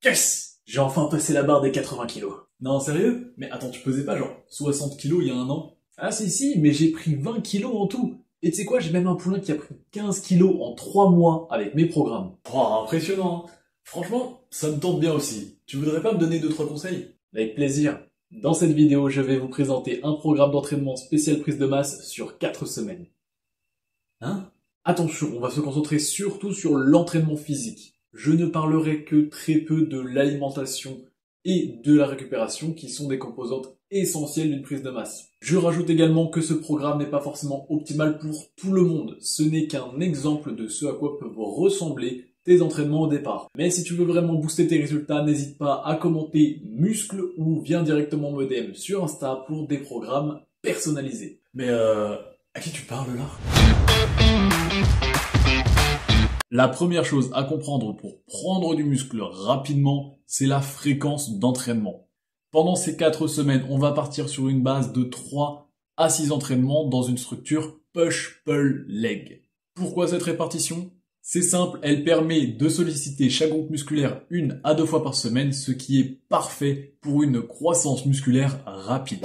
Yes! J'ai enfin passé la barre des 80 kilos. Non, sérieux? Mais attends, tu pesais pas genre 60 kilos il y a un an? Ah si, mais j'ai pris 20 kilos en tout. Et tu sais quoi, j'ai même un poulain qui a pris 15 kilos en 3 mois avec mes programmes. Oh, impressionnant, hein. Franchement, ça me tente bien aussi. Tu voudrais pas me donner 2-3 conseils? Avec plaisir. Dans cette vidéo, je vais vous présenter un programme d'entraînement spécial prise de masse sur 4 semaines. Hein? Attention, on va se concentrer surtout sur l'entraînement physique. Je ne parlerai que très peu de l'alimentation et de la récupération qui sont des composantes essentielles d'une prise de masse. Je rajoute également que ce programme n'est pas forcément optimal pour tout le monde. Ce n'est qu'un exemple de ce à quoi peuvent ressembler tes entraînements au départ. Mais si tu veux vraiment booster tes résultats, n'hésite pas à commenter muscles ou viens directement me DM sur Insta pour des programmes personnalisés. Mais à qui tu parles là? La première chose à comprendre pour prendre du muscle rapidement, c'est la fréquence d'entraînement. Pendant ces 4 semaines, on va partir sur une base de 3 à 6 entraînements dans une structure push-pull-leg. Pourquoi cette répartition? C'est simple, elle permet de solliciter chaque groupe musculaire 1 à 2 fois par semaine, ce qui est parfait pour une croissance musculaire rapide.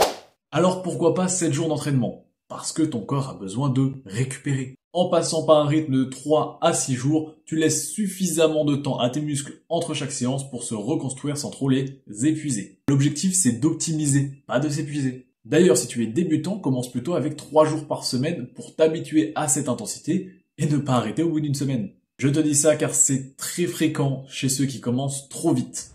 Alors pourquoi pas 7 jours d'entraînement? Parce que ton corps a besoin de récupérer. En passant par un rythme de 3 à 6 jours, tu laisses suffisamment de temps à tes muscles entre chaque séance pour se reconstruire sans trop les épuiser. L'objectif, c'est d'optimiser, pas de s'épuiser. D'ailleurs, si tu es débutant, commence plutôt avec 3 jours par semaine pour t'habituer à cette intensité et ne pas arrêter au bout d'une semaine. Je te dis ça car c'est très fréquent chez ceux qui commencent trop vite.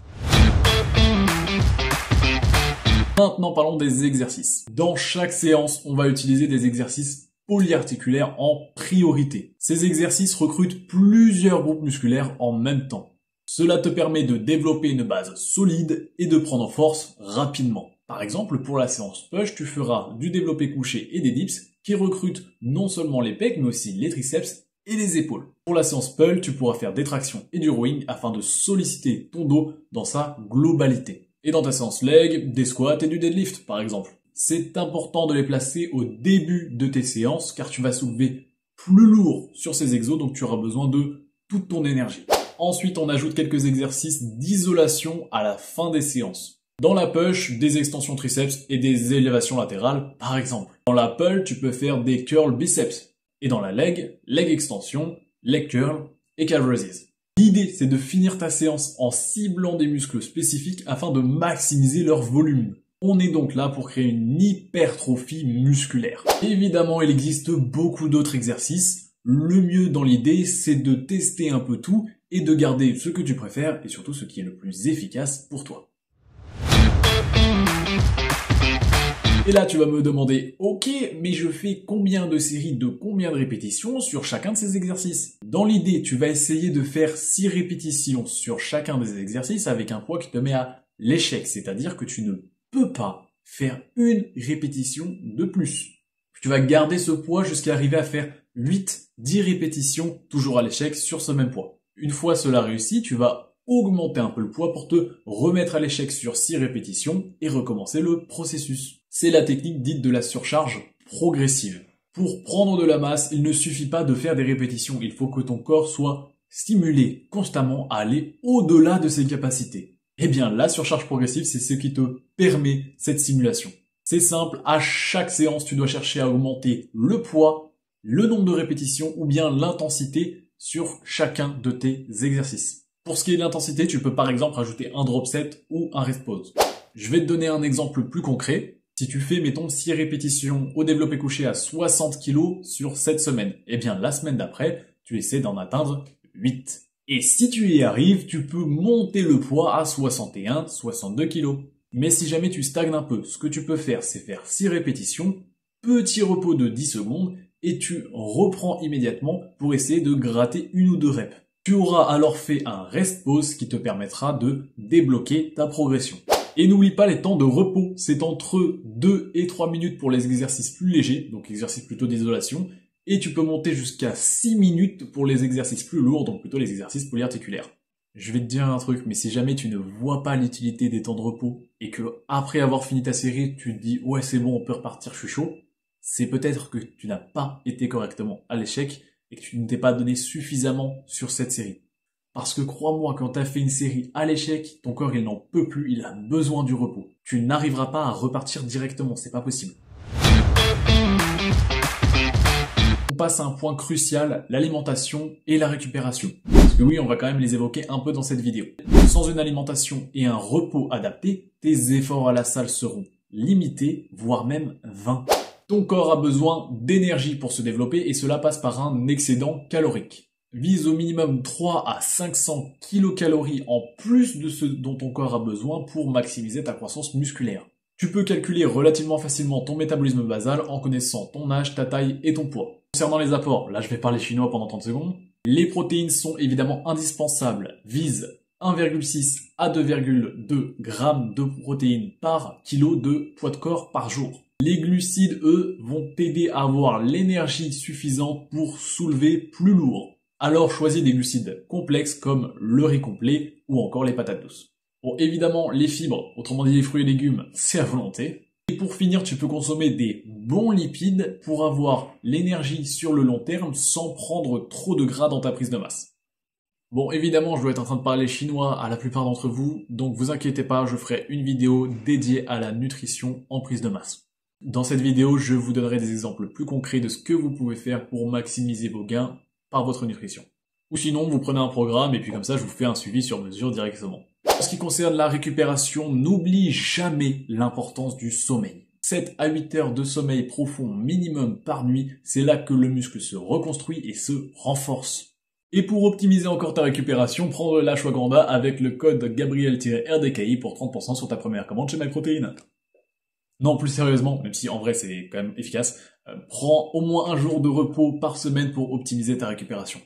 Maintenant, parlons des exercices. Dans chaque séance, on va utiliser des exercices polyarticulaires en priorité. Ces exercices recrutent plusieurs groupes musculaires en même temps. Cela te permet de développer une base solide et de prendre en force rapidement. Par exemple, pour la séance push, tu feras du développé couché et des dips qui recrutent non seulement les pecs mais aussi les triceps et les épaules. Pour la séance pull, tu pourras faire des tractions et du rowing afin de solliciter ton dos dans sa globalité. Et dans ta séance leg, des squats et du deadlift par exemple. C'est important de les placer au début de tes séances car tu vas soulever plus lourd sur ces exos, donc tu auras besoin de toute ton énergie. Ensuite, on ajoute quelques exercices d'isolation à la fin des séances. Dans la push, des extensions triceps et des élévations latérales par exemple. Dans la pull, tu peux faire des curls biceps. Et dans la leg extension, leg curl et calf raises. L'idée, c'est de finir ta séance en ciblant des muscles spécifiques afin de maximiser leur volume. On est donc là pour créer une hypertrophie musculaire. Évidemment, il existe beaucoup d'autres exercices. Le mieux dans l'idée, c'est de tester un peu tout et de garder ce que tu préfères et surtout ce qui est le plus efficace pour toi. Et là, tu vas me demander, ok, mais je fais combien de séries de combien de répétitions sur chacun de ces exercices? Dans l'idée, tu vas essayer de faire 6 répétitions sur chacun des exercices avec un poids qui te met à l'échec, c'est-à-dire que tu ne peux pas faire une répétition de plus. Tu vas garder ce poids jusqu'à arriver à faire 8-10 répétitions, toujours à l'échec, sur ce même poids. Une fois cela réussi, tu vas augmenter un peu le poids pour te remettre à l'échec sur 6 répétitions et recommencer le processus. C'est la technique dite de la surcharge progressive. Pour prendre de la masse, il ne suffit pas de faire des répétitions, il faut que ton corps soit stimulé constamment à aller au-delà de ses capacités. Eh bien, la surcharge progressive, c'est ce qui te permet cette stimulation. C'est simple, à chaque séance, tu dois chercher à augmenter le poids, le nombre de répétitions ou bien l'intensité sur chacun de tes exercices. Pour ce qui est de l'intensité, tu peux par exemple rajouter un drop set ou un rest pause. Je vais te donner un exemple plus concret. Si tu fais, mettons, 6 répétitions au développé couché à 60 kg sur 7 semaines, eh bien, la semaine d'après, tu essaies d'en atteindre 8. Et si tu y arrives, tu peux monter le poids à 61, 62 kg. Mais si jamais tu stagnes un peu, ce que tu peux faire, c'est faire 6 répétitions, petit repos de 10 secondes, et tu reprends immédiatement pour essayer de gratter 1 ou 2 reps. Tu auras alors fait un rest pause qui te permettra de débloquer ta progression. Et n'oublie pas les temps de repos, c'est entre 2 et 3 minutes pour les exercices plus légers, donc exercices plutôt d'isolation, et tu peux monter jusqu'à 6 minutes pour les exercices plus lourds, donc plutôt les exercices polyarticulaires. Je vais te dire un truc, mais si jamais tu ne vois pas l'utilité des temps de repos, et que après avoir fini ta série, tu te dis « ouais c'est bon, on peut repartir, je suis chaud », c'est peut-être que tu n'as pas été correctement à l'échec, et que tu ne t'es pas donné suffisamment sur cette série. Parce que crois-moi, quand t'as fait une série à l'échec, ton corps il n'en peut plus, il a besoin du repos. Tu n'arriveras pas à repartir directement, c'est pas possible. On passe à un point crucial, l'alimentation et la récupération. Parce que oui, on va quand même les évoquer un peu dans cette vidéo. Sans une alimentation et un repos adapté, tes efforts à la salle seront limités, voire même vains. Ton corps a besoin d'énergie pour se développer et cela passe par un excédent calorique. Vise au minimum 3 à 500 kilocalories en plus de ce dont ton corps a besoin pour maximiser ta croissance musculaire. Tu peux calculer relativement facilement ton métabolisme basal en connaissant ton âge, ta taille et ton poids. Concernant les apports, là je vais parler chinois pendant 30 secondes. Les protéines sont évidemment indispensables. Vise 1,6 à 2,2 grammes de protéines par kilo de poids de corps par jour. Les glucides, eux, vont t'aider à avoir l'énergie suffisante pour soulever plus lourd. Alors choisis des glucides complexes comme le riz complet ou encore les patates douces. Bon, évidemment, les fibres, autrement dit les fruits et légumes, c'est à volonté. Et pour finir, tu peux consommer des bons lipides pour avoir l'énergie sur le long terme sans prendre trop de gras dans ta prise de masse. Bon, évidemment, je dois être en train de parler chinois à la plupart d'entre vous, donc vous inquiétez pas, je ferai une vidéo dédiée à la nutrition en prise de masse. Dans cette vidéo, je vous donnerai des exemples plus concrets de ce que vous pouvez faire pour maximiser vos gains par votre nutrition. Ou sinon, vous prenez un programme et puis comme ça, je vous fais un suivi sur mesure directement. En ce qui concerne la récupération, n'oublie jamais l'importance du sommeil. 7 à 8 heures de sommeil profond minimum par nuit, c'est là que le muscle se reconstruit et se renforce. Et pour optimiser encore ta récupération, prends l'ashwagandha avec le code Gabriel-RDKI pour 30% sur ta première commande chez MyProtein. Non, plus sérieusement, même si en vrai c'est quand même efficace, prends au moins un jour de repos par semaine pour optimiser ta récupération.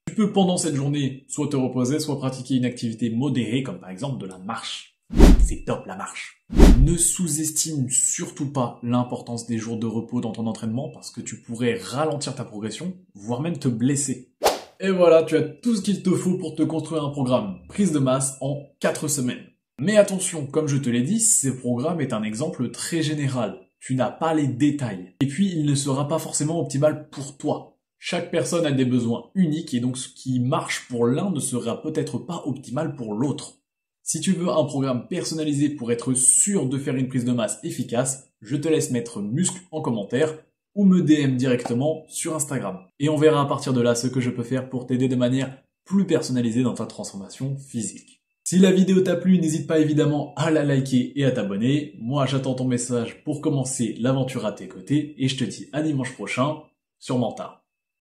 Tu peux pendant cette journée soit te reposer, soit pratiquer une activité modérée comme par exemple de la marche. C'est top la marche. Ne sous-estime surtout pas l'importance des jours de repos dans ton entraînement parce que tu pourrais ralentir ta progression, voire même te blesser. Et voilà, tu as tout ce qu'il te faut pour te construire un programme prise de masse en 4 semaines. Mais attention, comme je te l'ai dit, ce programme est un exemple très général. Tu n'as pas les détails. Et puis, il ne sera pas forcément optimal pour toi. Chaque personne a des besoins uniques et donc ce qui marche pour l'un ne sera peut-être pas optimal pour l'autre. Si tu veux un programme personnalisé pour être sûr de faire une prise de masse efficace, je te laisse mettre muscle en commentaire ou me DM directement sur Instagram. Et on verra à partir de là ce que je peux faire pour t'aider de manière plus personnalisée dans ta transformation physique. Si la vidéo t'a plu, n'hésite pas évidemment à la liker et à t'abonner. Moi, j'attends ton message pour commencer l'aventure à tes côtés et je te dis à dimanche prochain sur Manta.